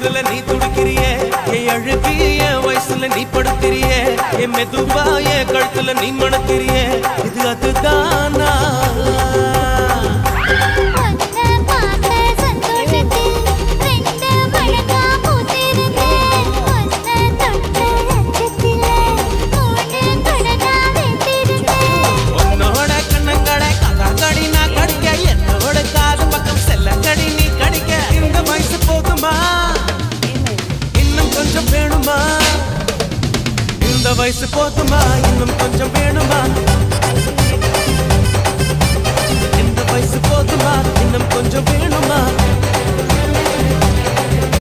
குளிருல நீ துடிக்கிறியே என் அழுகி என் வயசுல நீ படுத்திரியே என் மெதுவா என் கழுத்துல நீ மணக்கிறியே இது அதுதானா இந்த வயசு போதுமா இன்னும் கொஞ்சம் வேணுமா இந்த வயசு போதுமா இன்னும் கொஞ்சம் வேணுமா